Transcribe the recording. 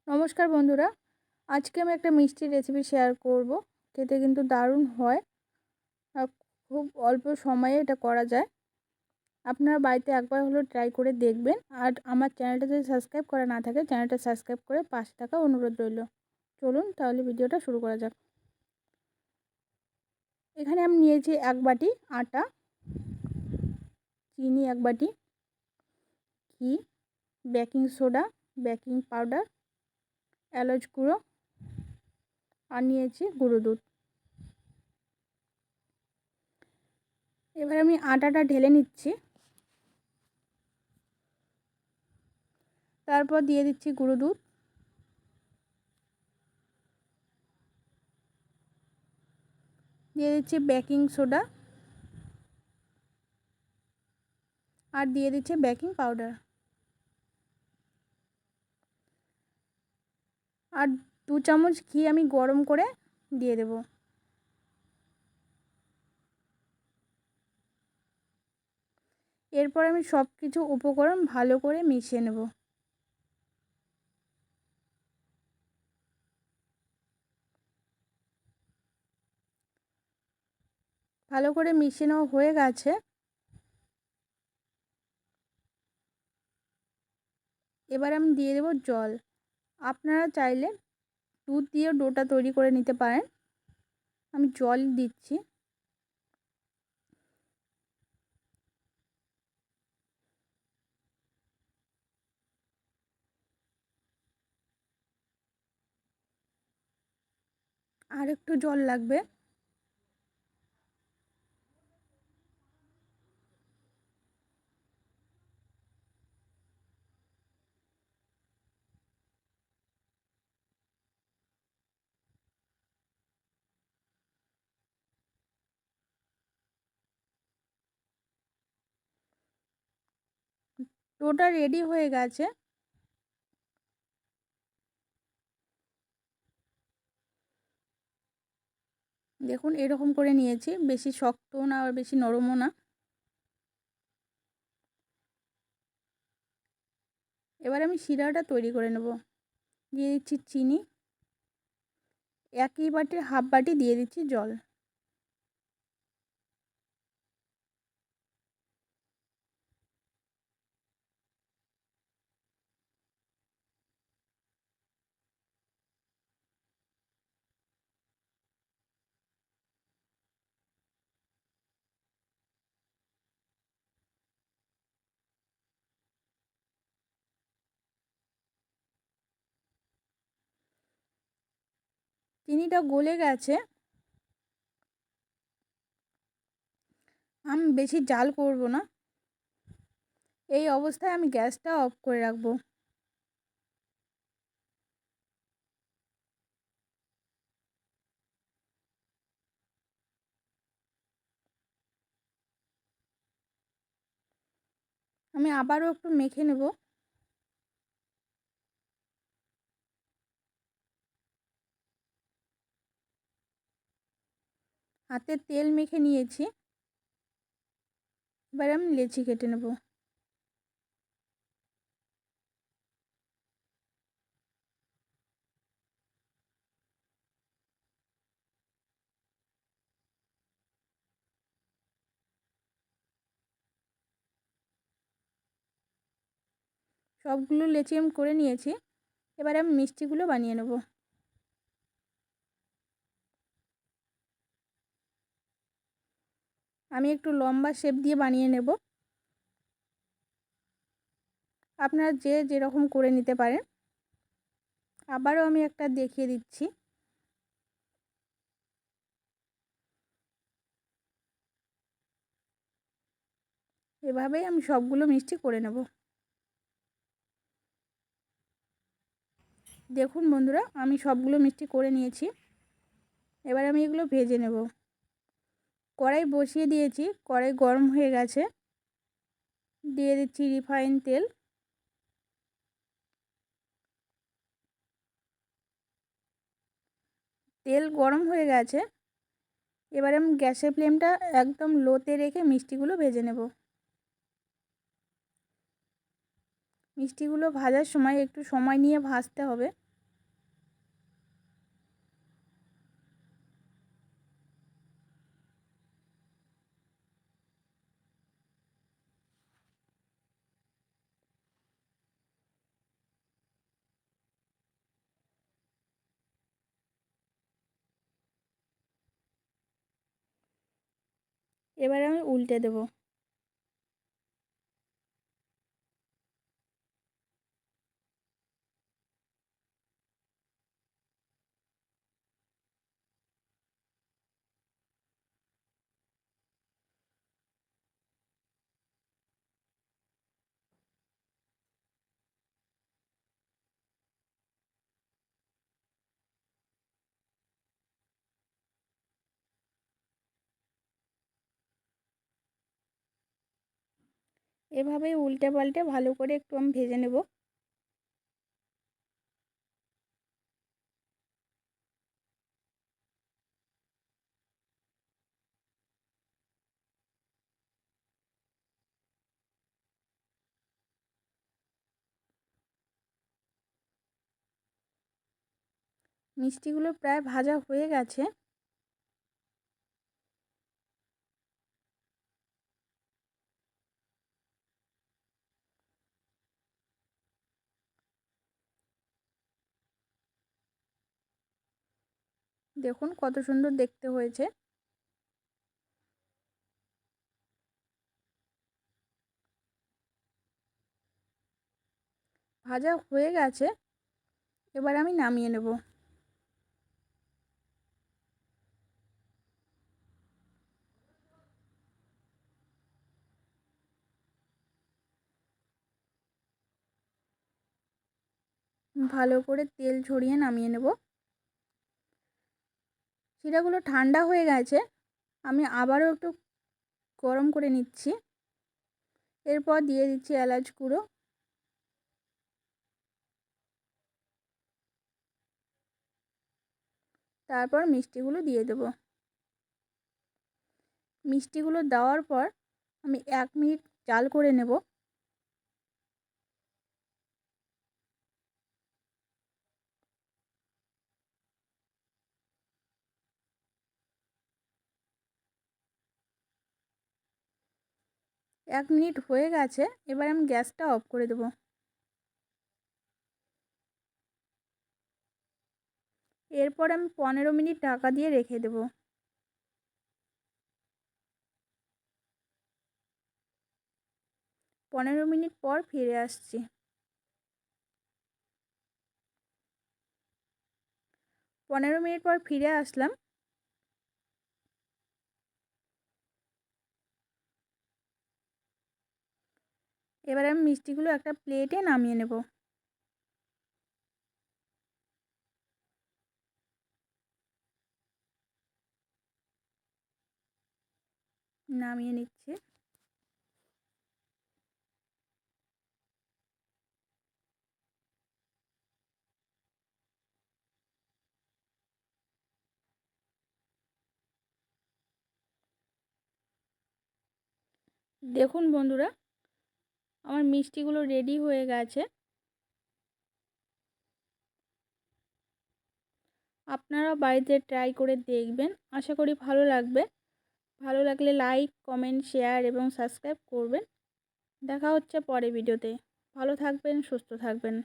নমস্কার বন্ধুরা, আজকে আমি একটা মিষ্টির রেসিপি শেয়ার করব। খেতে কিন্তু দারুণ হয় আর খুব অল্প সময়ে এটা করা যায়। আপনারা বাড়িতে একবার হলেও ট্রাই করে দেখবেন। আর আমার চ্যানেলটা যদি সাবস্ক্রাইব করা না থাকে, চ্যানেলটা সাবস্ক্রাইব করে পাশে থাকা অনুরোধ রইল। চলুন তাহলে ভিডিওটা শুরু করা যাক। এখানে আমি নিয়েছি 1 বাটি আটা, চিনি 1 বাটি, ঘি, বেকিং সোডা, বেকিং পাউডার, এলাচ গুঁড়ো আর নিয়েছি গুঁড়ো দুধ। এবার আমি আটাটা ঢেলে নিচ্ছি। তারপর দিয়ে দিচ্ছি গুঁড়ো দুধ, দিয়ে দিচ্ছি বেকিং সোডা আর দিয়ে দিচ্ছি বেকিং পাউডার আর 2 চামচ ঘি আমি গরম করে দিয়ে দেব। এরপর আমি সব কিছু উপকরণ ভালো করে মিশিয়ে নেব। ভালো করে মিশিয়ে নেওয়া হয়ে গেছে। এবার আমি দিয়ে দেব জল। আপনারা চাইলে দুধ দিয়ে ডোটা তৈরি করে নিতে পারেন। আমি জল দিচ্ছি। আর একটু জল লাগবে। ডোটা রেডি হয়ে গেছে। দেখুন এরকম করে নিয়েছি, বেশি শক্তও না আর বেশি নরমও না। এবার আমি শিরাটা তৈরি করে নেব। দিয়ে দিচ্ছি চিনি, একই বাটির হাফ বাটি দিয়ে দিচ্ছি জল। চিনিটা গলে গেছে। আমি বেশি জাল করব না। এই অবস্থায় আমি গ্যাসটা অফ করে রাখবো। আমি আবারও একটু মেখে নেব। হাতে তেল মেখে নিয়েছি। এবার আমি লেচি কেটে নেব। সবগুলো লেচি আমি করে নিয়েছি। এবার আমি মিষ্টিগুলো বানিয়ে নেব। আমি একটু লম্বা শেপ দিয়ে বানিয়ে নেব। আপনারা যে যেরকম করে নিতে পারেন। আবারও আমি একটা দেখিয়ে দিচ্ছি। এভাবেই আমি সবগুলো মিষ্টি করে নেব। দেখুন বন্ধুরা, আমি সবগুলো মিষ্টি করে নিয়েছি। এবার আমি এগুলো ভেজে নেব। কড়াই বসিয়ে দিয়েছি, কড়াই গরম হয়ে গেছে। দিয়ে দিচ্ছি রিফাইন তেল। তেল গরম হয়ে গেছে। এবার আমি গ্যাসের ফ্লেমটা একদম লোতে রেখে মিষ্টিগুলো ভেজে নেব। মিষ্টিগুলো ভাজার সময় একটু সময় নিয়ে ভাজতে হবে। এবার আমি উল্টে দেব। এভাবেই উল্টে পাল্টে ভালো করে একটু আমি ভেজে নেব। মিষ্টিগুলো প্রায় ভাজা হয়ে গেছে। দেখুন কত সুন্দর দেখতে হয়েছে। ভাজা হয়ে গেছে, এবার আমি নামিয়ে নেব। ভালো করে তেল ঝরিয়ে নামিয়ে নেব। শিরাগুলো ঠান্ডা হয়ে গেছে, আমি আবারও একটু গরম করে নিচ্ছি। এরপর দিয়ে দিচ্ছি এলাচ গুঁড়ো, তারপর মিষ্টিগুলো দিয়ে দেব। মিষ্টিগুলো দেওয়ার পর আমি 1 মিনিট জাল করে নেব। এক মিনিট হয়ে গেছে, এবার আমি গ্যাসটা অফ করে দেব। এরপর আমি 15 মিনিট ঢাকা দিয়ে রেখে দেব। 15 মিনিট পর ফিরে আসছি। 15 মিনিট পর ফিরে আসলাম। এবার আমি মিষ্টিগুলো একটা প্লেটে নামিয়ে নেব। নামিয়ে নিচ্ছি। দেখুন বন্ধুরা, আমার মিষ্টিগুলো রেডি হয়ে গেছে। আপনারা বাড়িতে ট্রাই করে দেখবেন, আশা করি ভালো লাগবে। ভালো লাগলে লাইক, কমেন্ট, শেয়ার এবং সাবস্ক্রাইব করবেন। দেখা হচ্ছে পরের ভিডিওতে। ভালো থাকবেন, সুস্থ থাকবেন।